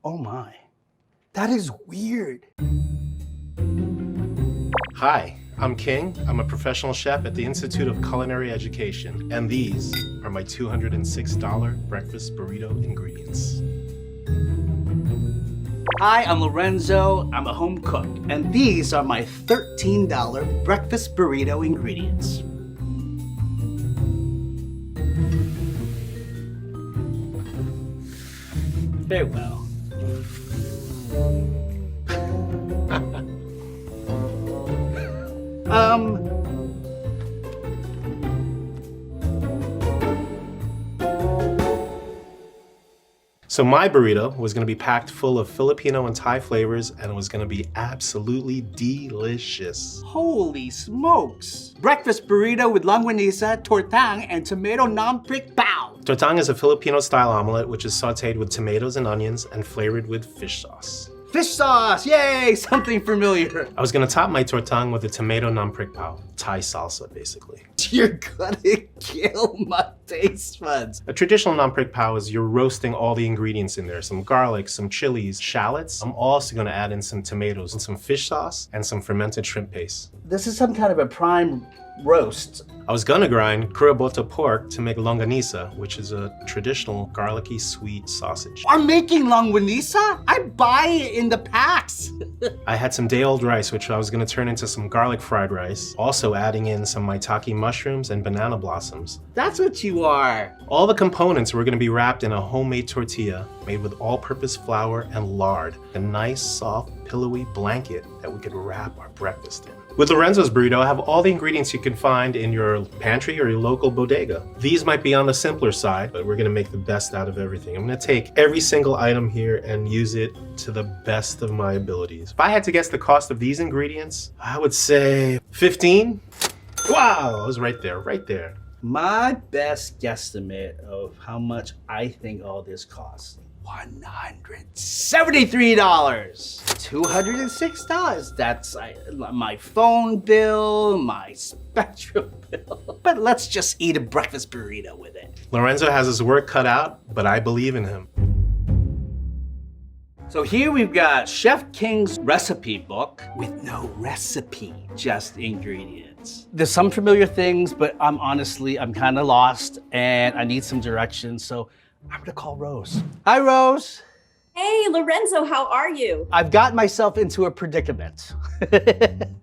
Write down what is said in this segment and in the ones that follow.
Oh my, that is weird. Hi, I'm King. I'm a professional chef at the Institute of Culinary Education, and these are my $206 breakfast burrito ingredients. Hi, I'm Lorenzo. I'm a home cook, and these are my $13 breakfast burrito ingredients. Very well. So my burrito was gonna be packed full of Filipino and Thai flavors, and it was gonna be absolutely delicious. Holy smokes! Breakfast burrito with longanisa, tortang, and tomato non-prick bao. Tortang is a Filipino-style omelet which is sautéed with tomatoes and onions and flavored with fish sauce. Fish sauce! Yay! Something familiar. I was gonna top my tortang with a tomato non-prick bao, Thai salsa basically. You're gonna kill my taste buds. A traditional non-prick bao is you're roasting all the ingredients in there. Some garlic, some chilies, shallots. I'm also gonna add in some tomatoes and some fish sauce and some fermented shrimp paste. This is some kind of a prime roast. I was gonna grind curaboto pork to make longanisa, which is a traditional garlicky sweet sausage. I'm making longanisa? I buy it in the packs. I had some day-old rice, which I was gonna turn into some garlic fried rice, also adding in some maitake mushrooms and banana blossoms. That's what you are. All the components were gonna be wrapped in a homemade tortilla made with all-purpose flour and lard, a nice, soft, pillowy blanket that we could wrap our breakfast in. With Lorenzo's burrito, I have all the ingredients you can find in your pantry or your local bodega. These might be on the simpler side, but we're gonna make the best out of everything. I'm gonna take every single item here and use it to the best of my abilities. If I had to guess the cost of these ingredients, I would say 15. Wow, I was right there, right there. My best guesstimate of how much I think all this costs. $173. $206. That's my phone bill, my Spectrum bill. But let's just eat a breakfast burrito with it. Lorenzo has his work cut out, but I believe in him. So here we've got Chef King's recipe book with no recipe, just ingredients. There's some familiar things, but I'm kind of lost and I need some direction. So I'm gonna call Rose. Hi, Rose. Hey, Lorenzo, how are you? I've got myself into a predicament.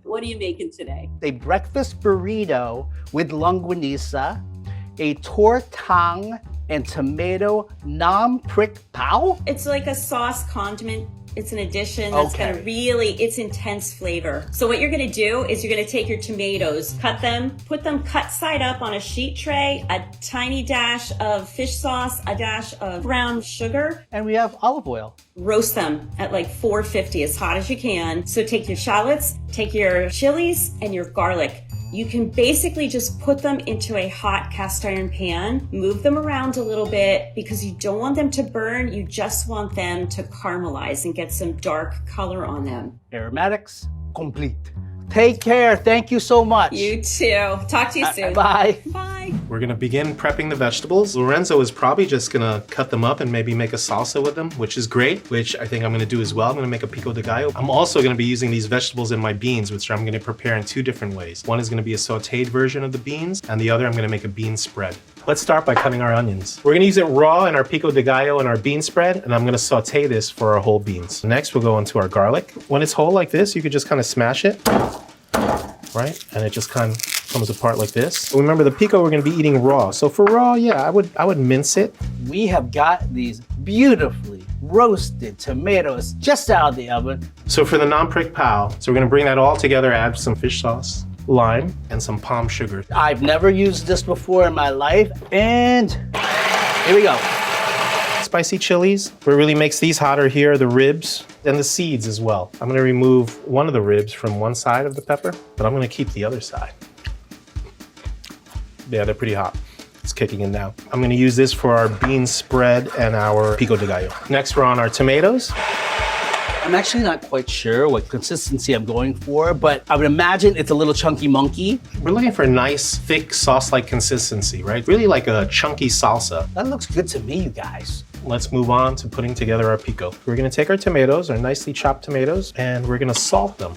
What are you making today? A breakfast burrito with longanisa, a tortang, and tomato non-prick bao? It's like a sauce condiment. It's an addition that's gonna it's intense flavor. So what you're gonna do is you're gonna take your tomatoes, cut them, put them cut side up on a sheet tray, a tiny dash of fish sauce, a dash of brown sugar. And we have olive oil. Roast them at like 450, as hot as you can. So take your shallots, take your chilies, and your garlic. You can basically just put them into a hot cast iron pan, move them around a little bit because you don't want them to burn. You just want them to caramelize and get some dark color on them. Aromatics complete. Take care. Thank you so much. You too. Talk to you soon. Bye. Bye. We're gonna begin prepping the vegetables. Lorenzo is probably just gonna cut them up and maybe make a salsa with them, which is great, which I think I'm gonna do as well. I'm gonna make a pico de gallo. I'm also gonna be using these vegetables in my beans, which I'm gonna prepare in two different ways. One is gonna be a sauteed version of the beans, and the other I'm gonna make a bean spread. Let's start by cutting our onions. We're gonna use it raw in our pico de gallo and our bean spread, and I'm gonna saute this for our whole beans. Next, we'll go into our garlic. When it's whole like this, you could just kind of smash it, right? And it just kind of comes apart like this. Remember, the pico we're gonna be eating raw. So for raw, yeah, I would mince it. We have got these beautifully roasted tomatoes just out of the oven. So for the non-prick bao, so we're gonna bring that all together, add some fish sauce, lime, and some palm sugar. I've never used this before in my life, and here we go. Spicy chilies. What really makes these hotter here are the ribs and the seeds as well. I'm gonna remove one of the ribs from one side of the pepper, but I'm gonna keep the other side. Yeah, they're pretty hot. It's kicking in now. I'm gonna use this for our bean spread and our pico de gallo. Next, we're on our tomatoes. I'm actually not quite sure what consistency I'm going for, but I would imagine it's a little chunky monkey. We're looking for a nice, thick, sauce-like consistency, right? Really like a chunky salsa. That looks good to me, you guys. let's move on to putting together our pico. We're gonna take our tomatoes, our nicely chopped tomatoes, and we're gonna salt them.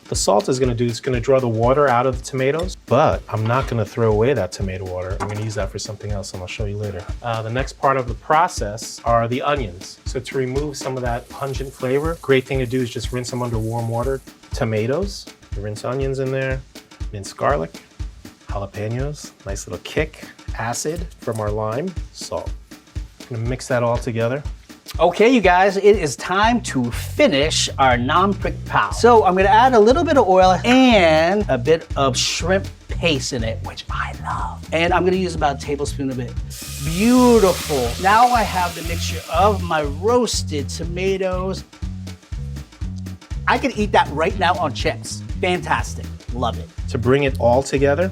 The salt is gonna do, it's gonna draw the water out of the tomatoes, but I'm not gonna throw away that tomato water. I'm gonna use that for something else, and I'll show you later. The next part of the process are the onions. So to remove some of that pungent flavor, great thing to do is just rinse them under warm water. Tomatoes, rinse onions in there, minced garlic, jalapenos, nice little kick, acid from our lime, salt. I'm gonna mix that all together. Okay, you guys, it is time to finish our non-prick pow. So I'm gonna add a little bit of oil and a bit of shrimp paste in it, which I love. And I'm gonna use about a tablespoon of it. Beautiful. Now I have the mixture of my roasted tomatoes. I could eat that right now on chips. Fantastic, love it. To bring it all together,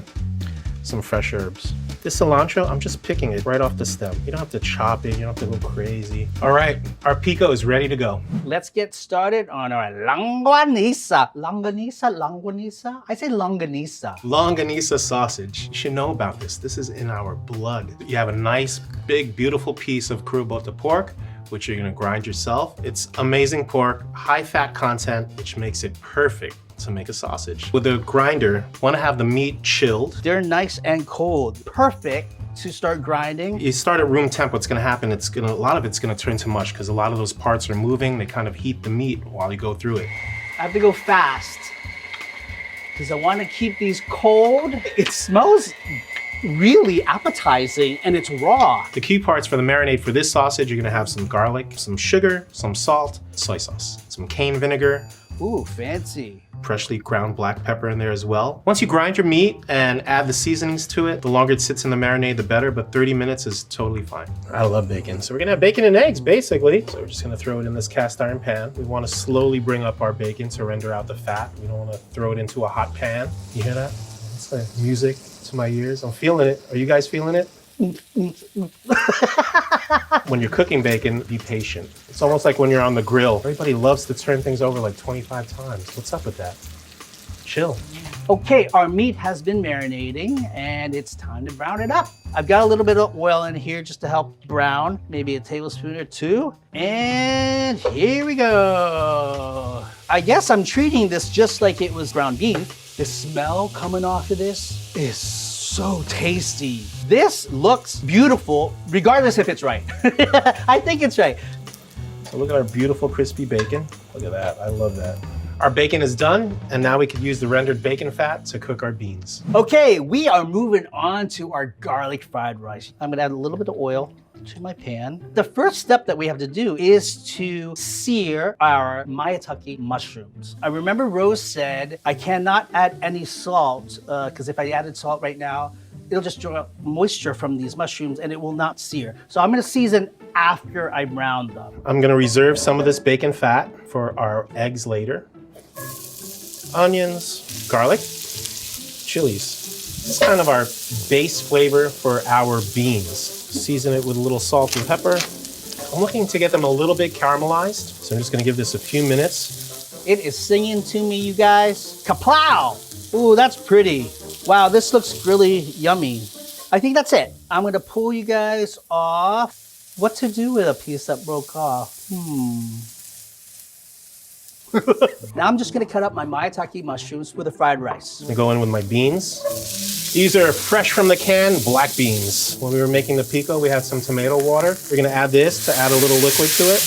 some fresh herbs. This cilantro, I'm just picking it right off the stem. You don't have to chop it, you don't have to go crazy. All right, our pico is ready to go. Let's get started on our longanisa. Longanisa? I say longanisa. Longanisa sausage. You should know about this. This is in our blood. You have a nice, big, beautiful piece of crudo pork, which you're gonna grind yourself. It's amazing pork, high fat content, which makes it perfect to make a sausage. With a grinder, want to have the meat chilled. They're nice and cold. Perfect to start grinding. You start at room temp, what's gonna happen, a lot of it's gonna turn to mush because a lot of those parts are moving. They kind of heat the meat while you go through it. I have to go fast because I want to keep these cold. It smells really appetizing and it's raw. The key parts for the marinade for this sausage, you're gonna have some garlic, some sugar, some salt, soy sauce, some cane vinegar. Ooh, fancy. Freshly ground black pepper in there as well. Once you grind your meat and add the seasonings to it, the longer it sits in the marinade, the better, but 30 minutes is totally fine. I love bacon. So we're gonna have bacon and eggs, basically. So we're just gonna throw it in this cast iron pan. We wanna slowly bring up our bacon to render out the fat. We don't wanna throw it into a hot pan. You hear that? It's like music to my ears. I'm feeling it. Are you guys feeling it? When you're cooking bacon, be patient. It's almost like when you're on the grill. Everybody loves to turn things over like 25 times. What's up with that? Chill. Okay, our meat has been marinating and it's time to brown it up. I've got a little bit of oil in here just to help brown, maybe a tablespoon or two. And here we go. I guess I'm treating this just like it was ground beef. The smell coming off of this is so tasty. This looks beautiful, regardless if it's right. I think it's right. So look at our beautiful crispy bacon. Look at that, I love that. Our bacon is done, and now we could use the rendered bacon fat to cook our beans. Okay, we are moving on to our garlic fried rice. I'm gonna add a little bit of oil to my pan. The first step that we have to do is to sear our maitake mushrooms. I remember Rose said I cannot add any salt because if I added salt right now, it'll just draw moisture from these mushrooms and it will not sear. So I'm gonna season after I brown them. I'm gonna reserve some of this bacon fat for our eggs later. Onions, garlic, chilies. This is kind of our base flavor for our beans. Season it with a little salt and pepper. I'm looking to get them a little bit caramelized, so I'm just gonna give this a few minutes. It is singing to me, you guys. Kaplow! Ooh, that's pretty. Wow, this looks really yummy. I think that's it. I'm gonna pull you guys off. What to do with a piece that broke off? Now I'm just gonna cut up my maitake mushrooms with the fried rice. I go in with my beans. These are fresh from the can, black beans. When we were making the pico, we had some tomato water. We're gonna add this to add a little liquid to it.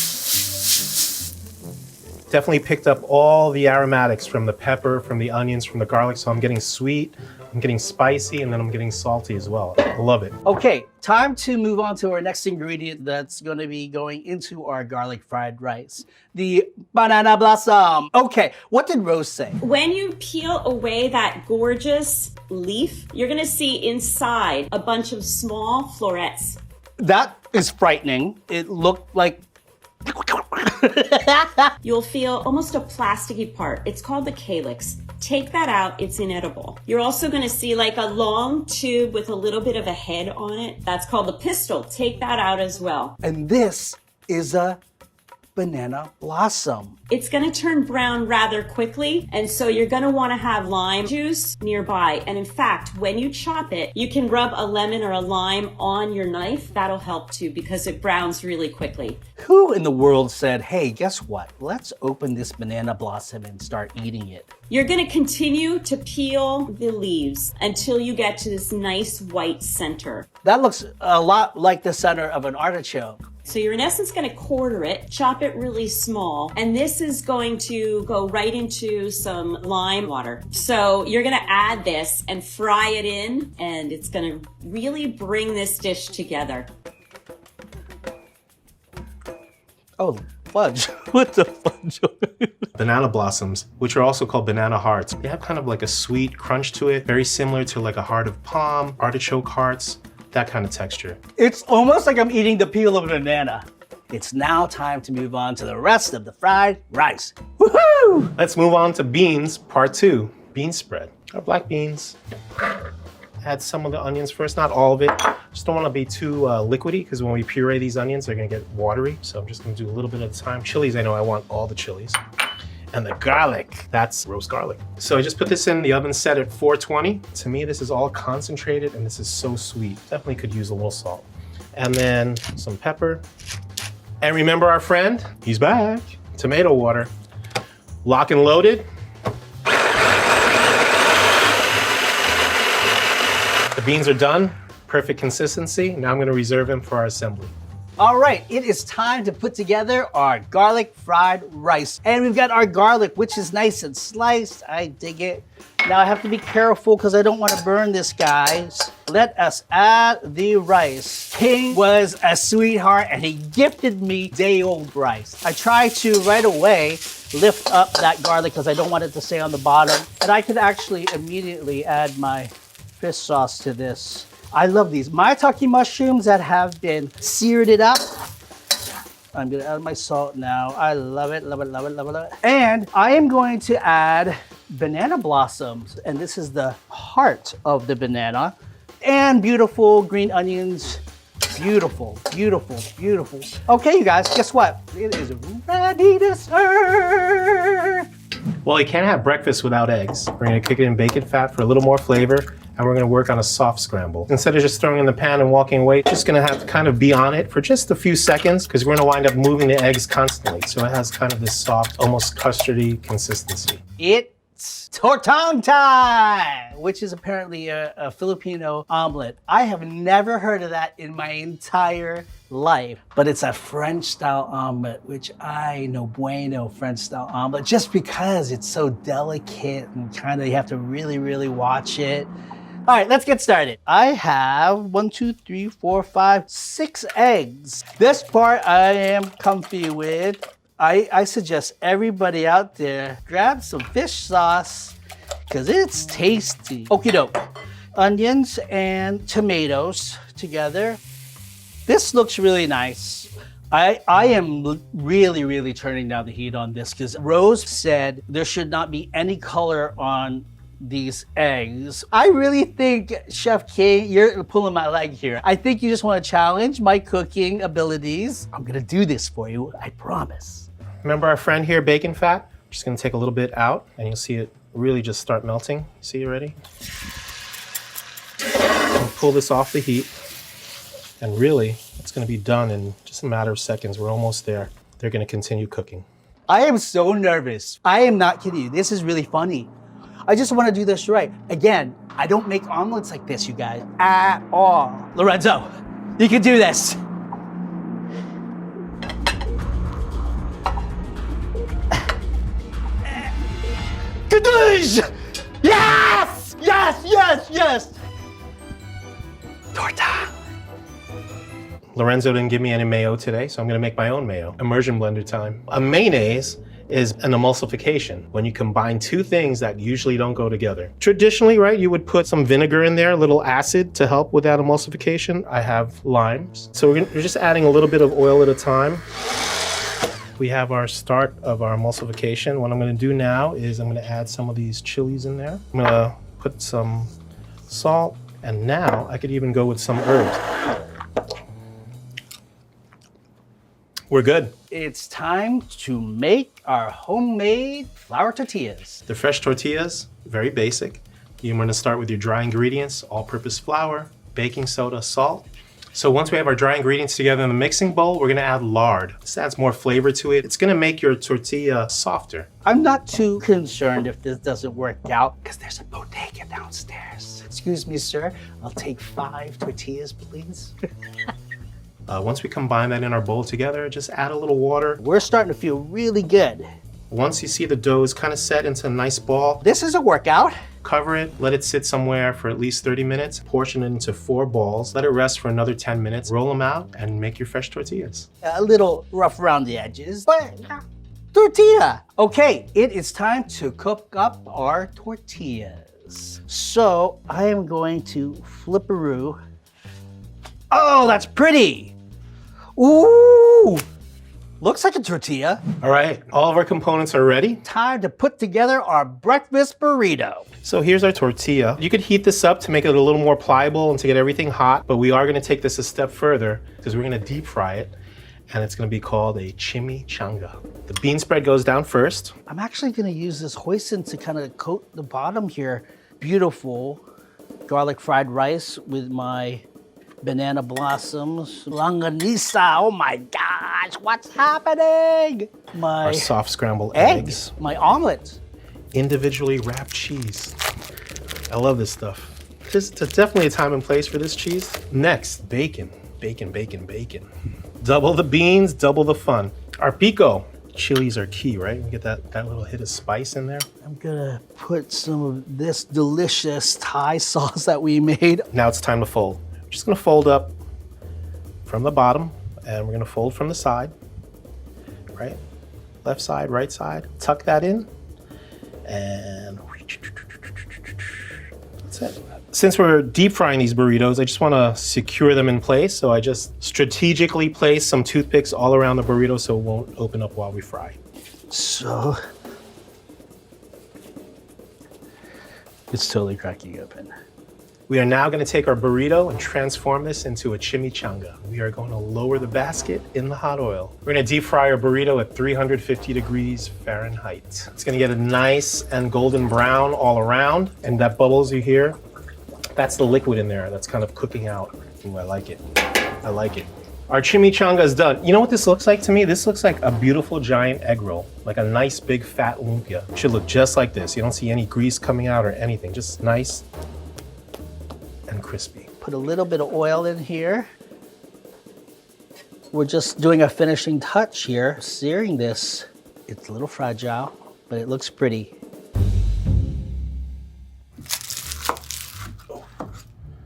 Definitely picked up all the aromatics from the pepper, from the onions, from the garlic, so I'm getting sweet, I'm getting spicy, and then I'm getting salty as well. I love it. Okay, time to move on to our next ingredient that's gonna be going into our garlic fried rice. The banana blossom. Okay, what did Rose say? When you peel away that gorgeous leaf, you're gonna see inside a bunch of small florets. That is frightening. It looked like You'll feel almost a plasticky part. It's called the calyx. Take that out, it's inedible. You're also gonna see like a long tube with a little bit of a head on it. That's called the pistil. Take that out as well. And this is a banana blossom. It's going to turn brown rather quickly, and so you're going to want to have lime juice nearby. And in fact, when you chop it, you can rub a lemon or a lime on your knife. That'll help too because it browns really quickly. Who in the world said, hey, guess what? Let's open this banana blossom and start eating it? You're going to continue to peel the leaves until you get to this nice white center. That looks a lot like the center of an artichoke. So you're in essence going to quarter it, chop it really small, and this is going to go right into some lime water. So you're going to add this and fry it in, and it's going to really bring this dish together. Oh, fudge. What the fudge? Banana blossoms, which are also called banana hearts. They have kind of like a sweet crunch to it, very similar to like a heart of palm, artichoke hearts, that kind of texture. It's almost like I'm eating the peel of a banana. It's now time to move on to the rest of the fried rice. Woohoo! Let's move on to beans, part 2, bean spread. Our black beans. Add some of the onions first, not all of it. Just don't want to be too liquidy because when we puree these onions, they're gonna get watery. So I'm just gonna do a little bit at a time. Chilies, I know I want all the chilies. And the garlic, that's roast garlic. So I just put this in the oven set at 420. To me, this is all concentrated and this is so sweet. Definitely could use a little salt. And then some pepper. And remember our friend? He's back. Tomato water. Lock and loaded. The beans are done. Perfect consistency. Now I'm gonna reserve them for our assembly. All right, it is time to put together our garlic fried rice. And we've got our garlic, which is nice and sliced. I dig it. Now I have to be careful because I don't want to burn this, guys. Let us add the rice. King was a sweetheart and he gifted me day-old rice. I try to right away lift up that garlic because I don't want it to stay on the bottom. And I could actually immediately add my fish sauce to this. I love these maitake mushrooms that have been seared it up. I'm gonna add my salt now. I love it, love it, love it, love it, love it. And I am going to add banana blossoms. And this is the heart of the banana. And beautiful green onions. Beautiful, beautiful, beautiful. Okay, you guys, guess what? It is ready to serve. Well, you can't have breakfast without eggs. We're gonna cook it in bacon fat for a little more flavor, and we're gonna work on a soft scramble. Instead of just throwing it in the pan and walking away, just gonna have to kind of be on it for just a few seconds, because we're gonna wind up moving the eggs constantly. So it has kind of this soft, almost custardy consistency. It's tortang time, which is apparently a Filipino omelet. I have never heard of that in my entire life, but it's a French style omelet, which I no bueno French style omelet, just because it's so delicate and kind of you have to really, really watch it. All right, let's get started. I have 1, 2, 3, 4, 5, 6 eggs. This part I am comfy with. I suggest everybody out there grab some fish sauce because it's tasty. Okie doke. Onions and tomatoes together. This looks really nice. I am really, really turning down the heat on this because Rose said there should not be any color on these eggs. I really think, Chef King, you're pulling my leg here. I think you just want to challenge my cooking abilities. I'm gonna do this for you, I promise. Remember our friend here, bacon fat? Just gonna take a little bit out and you'll see it really just start melting. See it already? I'll pull this off the heat and really it's gonna be done in just a matter of seconds. We're almost there. They're gonna continue cooking. I am so nervous. I am not kidding you. This is really funny. I just want to do this right. Again, I don't make omelets like this, you guys, at all. Lorenzo, you can do this. Kadoosh! Yes! Yes, yes, yes! Torta. Lorenzo didn't give me any mayo today, so I'm gonna make my own mayo. Immersion blender time. A mayonnaise is an emulsification when you combine two things that usually don't go together. Traditionally, right, you would put some vinegar in there, a little acid to help with that emulsification. I have limes. So we're just adding a little bit of oil at a time. We have our start of our emulsification. What I'm gonna do now is I'm gonna add some of these chilies in there. I'm gonna put some salt, and now I could even go with some herbs. We're good. It's time to make our homemade flour tortillas. The fresh tortillas, very basic. You're gonna start with your dry ingredients, all-purpose flour, baking soda, salt. So once we have our dry ingredients together in the mixing bowl, we're gonna add lard. This adds more flavor to it. It's gonna make your tortilla softer. I'm not too concerned if this doesn't work out because there's a bodega downstairs. Excuse me, sir. I'll take 5 tortillas, please. Once we combine that in our bowl together, just add a little water. We're starting to feel really good. Once you see the dough is kind of set into a nice ball, This is a workout. cover it, let it sit somewhere for at least 30 minutes, portion it into 4 balls, let it rest for another 10 minutes, roll them out, and make your fresh tortillas. A little rough around the edges, but tortilla. Okay, it is time to cook up our tortillas. So I am going to flipperoo. Oh, that's pretty. Ooh, looks like a tortilla. All right, all of our components are ready. Time to put together our breakfast burrito. So here's our tortilla. You could heat this up to make it a little more pliable and to get everything hot, but we are gonna take this a step further because we're gonna deep fry it, and it's gonna be called a chimichanga. The bean spread goes down first. I'm actually gonna use this hoisin to kind of coat the bottom here. Beautiful garlic fried rice with my banana blossoms, longanisa. Oh my gosh, what's happening? My Our soft scrambled eggs. my omelet. Individually wrapped cheese. I love this stuff. There's definitely a time and place for this cheese. Next, bacon. Bacon, bacon, bacon. Double the beans, double the fun. Our pico. Chilies are key, right? We get that little hit of spice in there. I'm gonna put some of this delicious Thai sauce that we made. Now it's time to fold. We're just gonna fold up from the bottom, and we're gonna fold from the side, right? Left side, right side. Tuck that in, and that's it. Since we're deep frying these burritos, I just wanna secure them in place, so I just strategically place some toothpicks all around the burrito so it won't open up while we fry. So, it's totally cracking open. We are now gonna take our burrito and transform this into a chimichanga. We are going to lower the basket in the hot oil. We're gonna deep fry our burrito at 350 degrees Fahrenheit. It's gonna get a nice and golden brown all around, and that bubbles you hear, that's the liquid in there that's kind of cooking out. Ooh, I like it. I like it. Our chimichanga is done. You know what this looks like to me? This looks like a beautiful giant egg roll, like a nice big fat lumpia. It should look just like this. You don't see any grease coming out or anything, just nice and crispy. Put a little bit of oil in here. We're just doing a finishing touch here, searing this. It's a little fragile, but it looks pretty.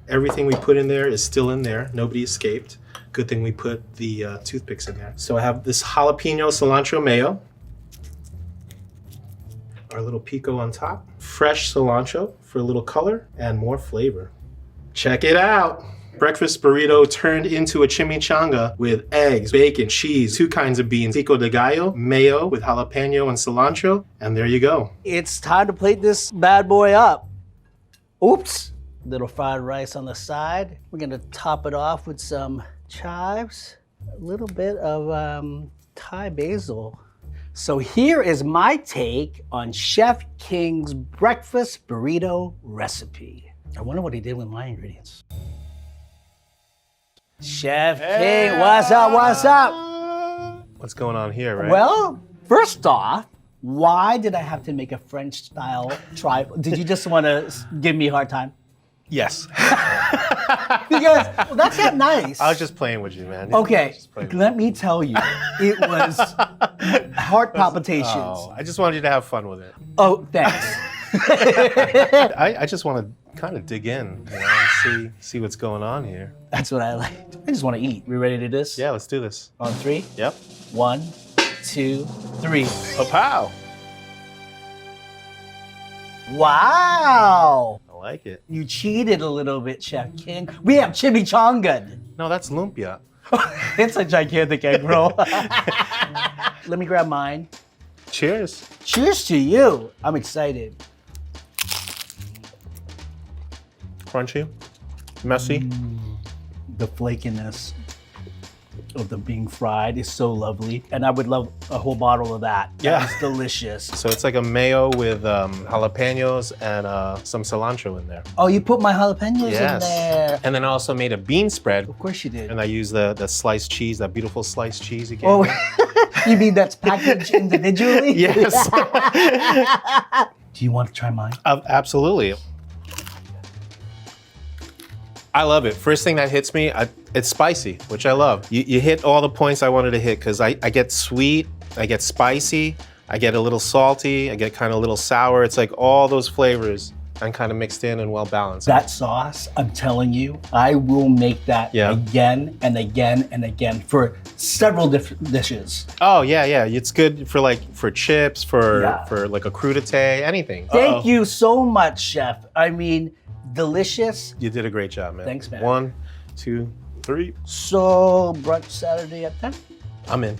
Everything we put in there is still in there. Nobody escaped. Good thing we put the toothpicks in there. So I have this jalapeno cilantro mayo. Our little pico on top. Fresh cilantro for a little color and more flavor. Check it out. Breakfast burrito turned into a chimichanga with eggs, bacon, cheese, 2 kinds of beans, pico de gallo, mayo with jalapeno and cilantro, and there you go. It's time to plate this bad boy up. Oops. Little fried rice on the side. We're gonna top it off with some chives, a little bit of Thai basil. So here is my take on Chef King's breakfast burrito recipe. I wonder what he did with my ingredients. Chef King, what's up, what's up? What's going on here, right? Well, first off, why did I have to make a French style trifle? Did you just want to give me a hard time? Yes. Because well, that's not nice. I was just playing with you, man. Okay, Just playing with you. let me tell you, it was heart palpitations. Oh, I just wanted you to have fun with it. Oh, thanks. I just want to kind of dig in, you know, and see what's going on here. That's what I like. I just want to eat. We ready to do this? Yeah, let's do this. On 3? Yep. 1, 2, 3. Pow! Wow. I like it. You cheated a little bit, Chef King. We have chimichanga. No, that's lumpia. It's a gigantic egg roll. Let me grab mine. Cheers. Cheers to you. I'm excited. Crunchy. Messy. The flakiness. of them being fried is so lovely. And I would love a whole bottle of that. Yeah. That's delicious. So it's like a mayo with jalapenos and some cilantro in there. Oh, you put my jalapenos in Yes. there. And then I also made a bean spread. Of course you did. And I used the sliced cheese, that beautiful sliced cheese you gave Oh, me. you mean that's packaged individually? Yes. Do you want to try mine? Absolutely. I love it. First thing that hits me, it's spicy, which I love. You hit all the points I wanted to hit because I get sweet, I get spicy, I get a little salty, I get kind of a little sour. It's like all those flavors and kind of mixed in and well balanced. That sauce, I'm telling you, I will make that again and again and again for several different dishes. Oh yeah. It's good for chips, for like a crudité, anything. Thank you so much, Chef. I mean, delicious. You did a great job, man. Thanks, man. 1, 2, 3. So, brunch Saturday at 10? I'm in.